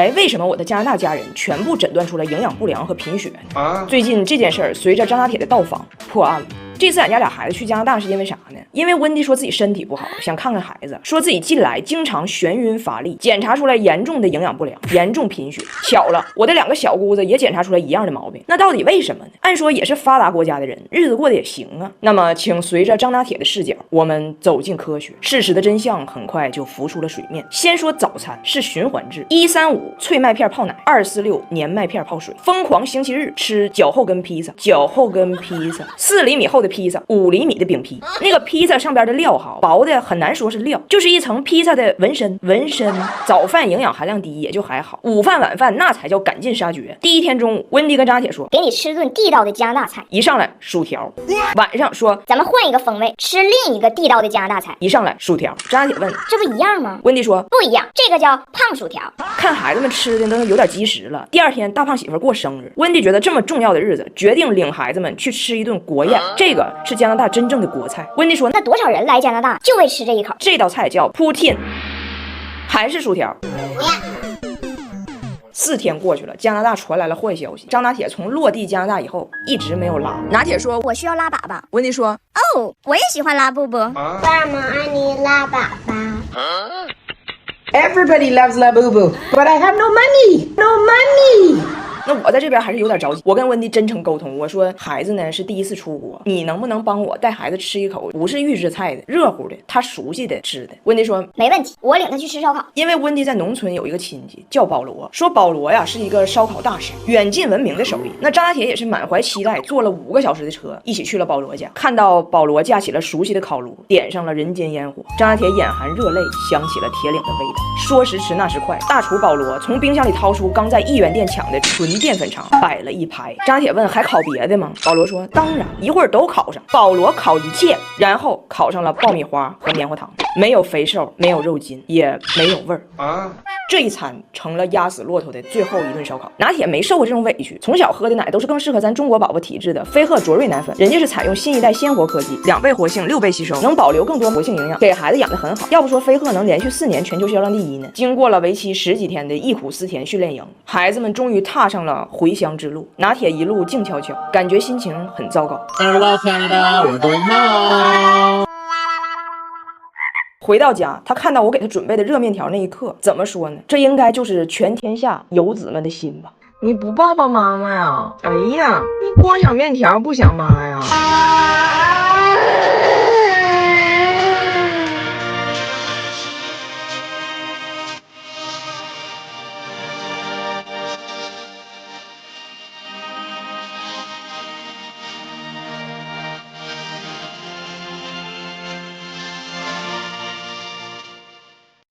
哎，为什么我的加拿大家人全部诊断出了营养不良和贫血呢？最近这件事儿随着张大铁的到访破案了。这次俺家俩孩子去加拿大是因为啥呢？因为温迪说自己身体不好，想看看孩子，说自己近来经常眩晕乏力，检查出来严重的营养不良，严重贫血。巧了，我的2个小姑子也检查出来一样的毛病，那到底为什么呢？按说也是发达国家的人，日子过得也行啊。那么，请随着张大铁的视角，我们走进科学，事实的真相很快就浮出了水面。先说早餐是循环制，135脆麦片泡奶，246粘麦片泡水，疯狂星期日吃脚后跟披萨，4厘米厚的披萨，5厘米的饼皮，那个披萨上边的料哈，薄的很难说是料，就是一层披萨的纹身。早饭营养含量低也就还好，午饭晚饭那才叫赶尽杀绝。第一天中午，温迪跟张大铁说，给你吃顿地道的加拿大菜。一上来薯条，晚上说咱们换一个风味，吃另一个地道的加拿大菜。一上来薯条，张大铁问这不一样吗？温迪说不一样，这个叫胖薯条。看孩子们吃的都有点积食了。第二天大胖媳妇过生日，温迪觉得这么重要的日子，决定领孩子们去吃一顿国宴，这个是加拿大真正的国菜。温迪说那多少人来加拿大就为吃这一口？这道菜叫 poutine， 还是薯条。4天过去了，加拿大传来了坏消息，张拿铁从落地加拿大以后一直没有拉。拿铁说我需要拉粑粑。温迪说哦，我也喜欢拉布布。爸妈爱你拉粑粑。Everybody loves Labubu, but I have no money. No money. 那我在这边还是有点着急，我跟温迪真诚沟通，我说孩子呢是第一次出国，你能不能帮我带孩子吃一口不是预制菜的热乎的他熟悉的吃的？温迪说没问题，我领他去吃烧烤。因为温迪在农村有一个亲戚叫保罗，说保罗呀是一个烧烤大师，远近闻名的手艺。那张大铁也是满怀期待，坐了5个小时的车，一起去了保罗家，看到保罗架起了熟悉的烤炉，点上了人间烟火，张大铁眼含热泪，想起了铁岭的味道。说时迟那时快，大厨保罗从冰箱里掏出刚在1元店抢的纯淀粉肠，摆了一排。张大铁问还烤别的吗？保罗说当然，一会儿都烤上。保罗烤一切，然后烤上了爆米花和棉花糖，没有肥瘦，没有肉筋，也没有味儿啊。这一餐成了压死骆驼的最后一顿烧烤。拿铁没受过这种委屈，从小喝的奶都是更适合咱中国宝宝体质的飞鹤卓瑞奶粉，人家是采用新一代鲜活科技，2倍活性，6倍吸收，能保留更多活性营养，给孩子养得很好。要不说飞鹤能连续4年全球销量第1呢？经过了为期10几天的忆苦思甜训练营，孩子们终于踏上了回乡之路。拿铁一路静悄悄，感觉心情很糟糕。回到家，他看到我给他准备的热面条那一刻，怎么说呢？这应该就是全天下游子们的心吧。你不抱抱妈妈呀？哎呀，你光想面条不想妈呀？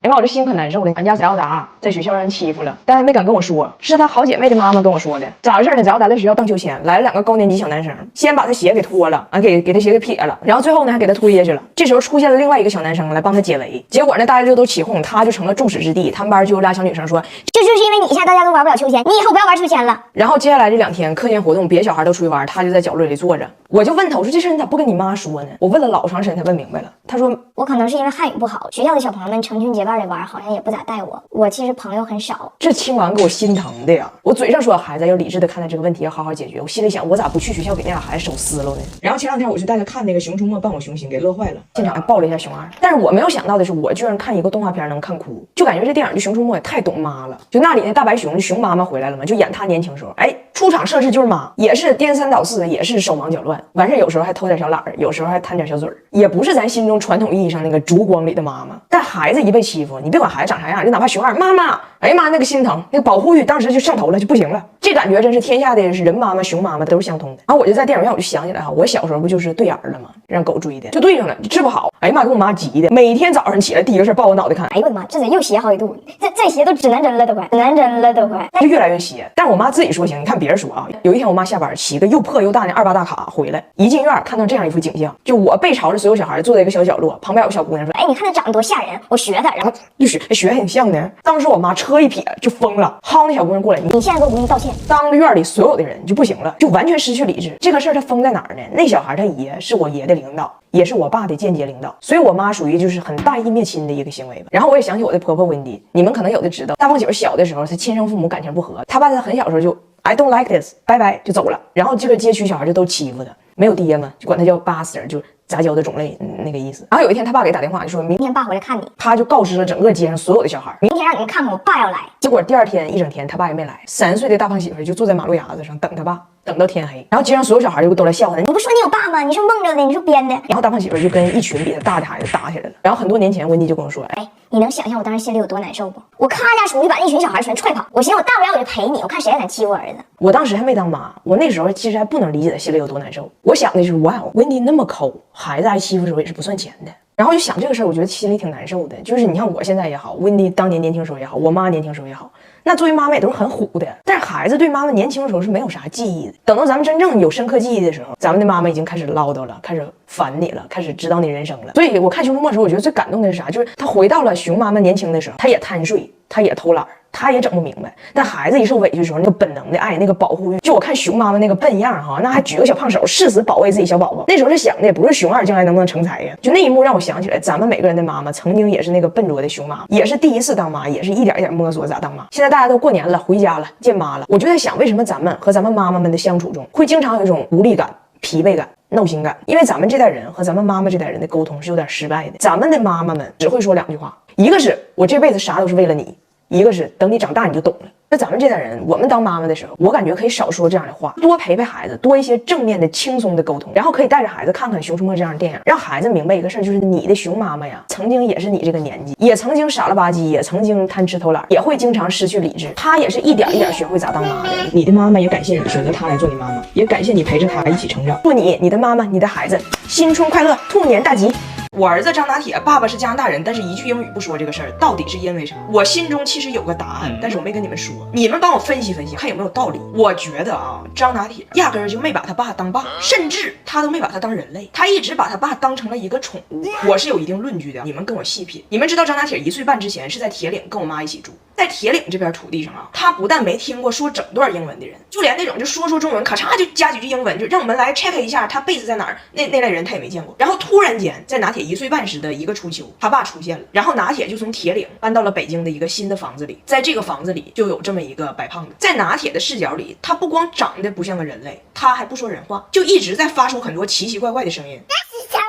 哎妈，我这心可难受了。俺家翟耀达在学校让人欺负了，但还没敢跟我说，是他好姐妹的妈妈跟我说的。咋回事呢？翟耀达在学校荡秋千，来了2个高年级小男生，先把他鞋给脱了，给他鞋给撇了，然后最后呢还给他推下去了。这时候出现了另外一个小男生来帮他解围，结果呢大家就都起哄，他就成了众矢之的。他们班就有俩小女生说，就是因为你现在大家都玩不了秋千，你以后不要玩秋千了。然后接下来这2天课间活动，别的小孩都出去玩，他就在角落里坐着。我就问他，我说这事你咋不跟你妈说呢？我问了老长时间才问明白了。他说我可能是因为汉语不好，学校的小朋友们成群结伴的玩，好像也不咋带我。我其实朋友很少。这听完给我心疼的呀！我嘴上说孩子要理智的看待这个问题，要好好解决，我心里想我咋不去学校给那俩孩子手撕了呢？然后前2天我就带他看那个《熊出没伴我熊心》，给乐坏了，现场还抱了一下熊二。但是我没有想到的是，我居然看一个动画片能看哭，就感觉这电影的《熊出没》也太懂妈了。就那里那大白熊，熊妈妈回来了嘛，就演他年轻时候，哎，出场设置就是妈，也是颠三倒四，也是手忙脚乱，完事有时候还偷点小懒儿，有时候还贪点小嘴儿，也不是咱心中传统意义上那个烛光里的妈妈。但孩子一被欺负，你别管孩子长啥样，就哪怕熊二妈妈，哎呀妈，那个心疼，那个保护欲当时就上头了，就不行了。这感觉真是天下的人妈妈、熊妈妈都是相通的。然后我就在电影院我就想起来哈，我小时候不就是对眼了吗？让狗追的，就对上了，就治不好。哎呀妈，给我妈急的，每天早上起来第一个事抱我脑袋看。哎呦我的妈，这得又斜好几度，再斜都指南针了都快，指南针了都快，就越来越斜。但是我妈自己说行，你看别人说啊，有一天我妈下班骑个又破又大的28大卡回来，一进院看到这样一幅景象，就我背朝着所有小孩坐在一个小角落，旁边有个小姑娘说，哎，你看他长得多吓人，我学他，然后就学还挺像的。当时我妈彻车一撇就疯了，薅那小姑娘过来，你现在给我跪地道歉！当着院里所有的人就不行了，就完全失去理智。这个事儿他疯在哪儿呢？那小孩他爷是我爷的领导，也是我爸的间接领导，所以我妈属于就是很大义灭亲的一个行为吧。然后我也想起我的婆婆温迪，你们可能有的知道，大胖媳妇小的时候，她亲生父母感情不和，她爸在很小的时候就 I don't like this， 拜拜就走了。然后这个街区小孩就都欺负他，没有爹嘛，就管他叫Buster，就杂交的种类那个意思。然后有一天他爸给打电话，就说明天爸回来看你，他就告知了整个街上所有的小孩，明天让你们看看我爸要来。结果第二天一整天他爸也没来，3岁的大胖媳妇就坐在马路牙子上等他爸，等到天黑。然后街上所有小孩就都来笑话他，你不说你有爸吗？你是蒙着的，你是编的。然后大胖媳妇就跟一群比他大的孩子打起来了。然后很多年前温迪就跟我说，哎，你能想象我当时心里有多难受不？我咔家出去把那群小孩全踹跑，我寻思我大不了我就陪你，我看谁还敢欺负我儿子。我当时还没当妈，我那时候其实还不能理解他心里有多难受。我想的就是，哇，温迪那么抠，孩子挨欺负的时候也是不算钱的。然后就想这个事儿，我觉得心里挺难受的。就是你看我现在也好，温迪当年年轻时候也好，我妈年轻时候也好，那作为妈妈也都是很虎的。但是孩子对妈妈年轻时候是没有啥记忆的。等到咱们真正有深刻记忆的时候，咱们的妈妈已经开始唠叨了，开始烦你了，开始指导你人生了。所以我看《熊出没》的时候，我觉得最感动的是啥？就是她回到了熊妈妈年轻的时候，她也贪睡，她也偷懒。他也整不明白，但孩子一受委屈的时候，那个本能的爱，那个保护欲，就我看熊妈妈那个笨样哈，那还举个小胖手，誓死保卫自己小宝宝。那时候他想的也不是熊二将来能不能成才呀，就那一幕让我想起来，咱们每个人的妈妈曾经也是那个笨拙的熊妈，也是第一次当妈，也是一点一点摸索咋当妈。现在大家都过年了，回家了，见妈了，我就在想，为什么咱们和咱们妈妈们的相处中，会经常有一种无力感、疲惫感、闹心感？因为咱们这代人和咱们妈妈这代人的沟通是有点失败的。咱们的妈妈们只会说2句话，一个是我这辈子啥都是为了你，一个是等你长大你就懂了。那咱们这代人，我们当妈妈的时候，我感觉可以少说这样的话，多陪陪孩子，多一些正面的轻松的沟通，然后可以带着孩子看看《熊出没》这样的电影，让孩子明白一个事儿，就是你的熊妈妈呀，曾经也是你这个年纪，也曾经傻了吧唧，也曾经贪吃偷懒，也会经常失去理智，她也是一点一点学会咋当妈的。你的妈妈也感谢你选择她来做你妈妈，也感谢你陪着她一起成长。祝你、你的妈妈、你的孩子新春快乐，兔年大吉。我儿子张拿铁，爸爸是加拿大人，但是一句英语不说，这个事儿到底是因为啥？我心中其实有个答案，但是我没跟你们说，你们帮我分析分析，看有没有道理。我觉得啊，张拿铁压根儿就没把他爸当爸，甚至他都没把他当人类，他一直把他爸当成了一个宠物。我是有一定论据的，你们跟我细品。你们知道张拿铁1岁半之前是在铁岭跟我妈一起住，在铁岭这边土地上啊，他不但没听过说整段英文的人，就连那种就说中文咔嚓就加几句英文，就让我们来 check 一下他 base 在哪儿，那类人他也没见过。然后突然间在拿铁1岁半时的一个初秋，他爸出现了，然后拿铁就从铁岭搬到了北京的一个新的房子里，在这个房子里就有这么一个白胖子。在拿铁的视角里，他不光长得不像个人类，他还不说人话，就一直在发出很多奇奇怪怪的声音。那是什么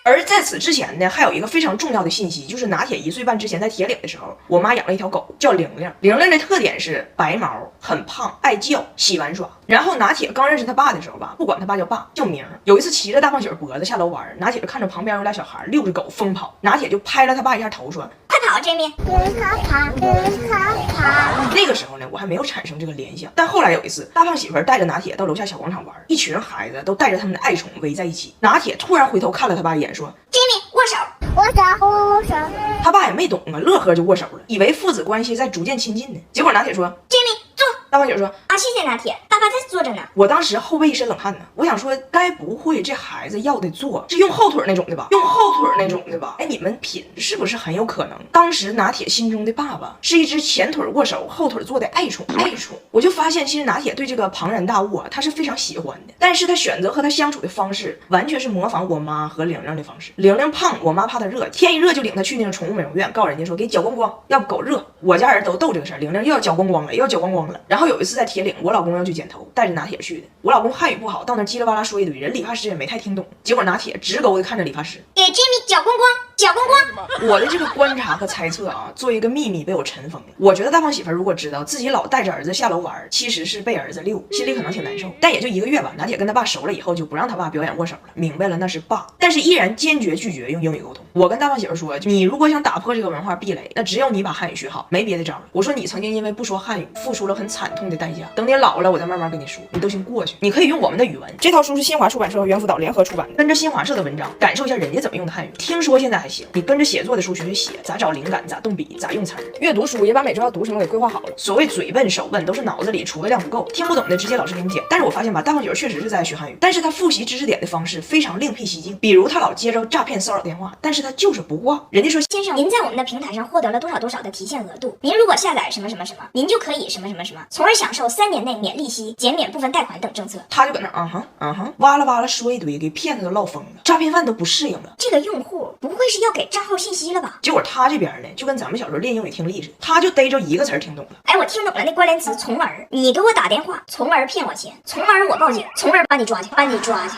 而在此之前呢，还有一个非常重要的信息，就是拿铁1岁半之前在铁岭的时候，我妈养了一条狗叫玲玲。玲玲的特点是白毛、很胖、爱叫、喜玩耍。然后拿铁刚认识他爸的时候吧，不管他爸叫爸叫名。有一次骑着大胖媳妇脖子下楼玩，拿铁就看着旁边有俩小孩遛着狗疯跑，拿铁就拍了他爸一下头说：“快跑 ，Jamie！” 跟他跑，跟他跑。那个时候呢，我还没有产生这个联想。但后来有一次，大胖媳妇带着拿铁到楼下小广场玩，一群孩子都带着他们的爱宠围在一起。拿铁突然回头看了他爸一眼，说 Jamie 握手。我手。他爸也没懂啊，乐呵就握手了，以为父子关系在逐渐亲近呢。结果拿铁说 Jamie 坐。大胖媳妇说啊，谢谢拿铁，爸爸在坐着呢。我当时后背一身冷汗呢，我想说，该不会这孩子要的坐是用后腿那种的吧？用后腿那种的吧？哎，你们品是不是很有可能？当时拿铁心中的爸爸是一只前腿握手、后腿坐的爱宠。我就发现，其实拿铁对这个庞然大物啊，他是非常喜欢的，但是他选择和他相处的方式，完全是模仿我妈和玲玲的方式。玲玲胖，我妈怕她热，天一热就领她去那个宠物美容院，告诉人家说给搅光光，要不狗热。我家人都逗这个事儿，玲玲又要搅光光了，又要搅光光了。然后有一次在铁岭，我老公要去剪头，带着拿铁去的。我老公汉语不好，到那叽里哇啦说一堆，人理发师也没太听懂。结果拿铁直勾的看着理发师，给 Jamie 搅光光，搅光光。我的这个观察和猜测啊，作为一个秘密被我尘封了。我觉得大胖媳妇如果知道自己老带着儿子下楼玩，其实是被儿子溜，心里可能挺难受。但也就1个月吧，拿铁跟他爸熟了以后，就不让他爸表演握手了，明白了那是爸，但是依然坚决拒绝用英语沟通。我跟大胖媳妇说，你如果想打破这个文化壁垒，那只有你把汉语学好，没别的招了。我说你曾经因为不说汉语付出了很惨痛的代价，等你老了我再慢慢跟你说，你都行过去。你可以用我们的语文。这套书是新华出版社和猿辅导联合出版的，跟着新华社的文章感受一下人家怎么用的汉语。听说现在还行。行，你跟着写作的书学学写，咋找灵感，咋动笔，咋用词儿。阅读书也把每周要读什么给规划好了。所谓嘴笨手笨，都是脑子里储备量不够，听不懂的直接老师给你讲。但是我发现吧，大胖九确实是在学汉语，但是他复习知识点的方式非常另辟蹊径。比如他老接着诈骗骚扰电话，但是他就是不挂。人家说先生，您在我们的平台上获得了多少多少的提现额度，您如果下载什么什么什么，您就可以什么什么什么，从而享受3年内免利息、减免部分贷款等政策。他就搁那哇啦哇啦说一堆，给骗子都唠疯了，诈骗犯都不适应了。这个用户不会是要给账号信息了吧？结果他这边呢，就跟咱们小时候练英语听力似的，他就逮着一个词儿听懂了。哎，我听懂了那关联词从而，你给我打电话，从而骗我钱，从而我报警，从而把你抓去，把你抓去。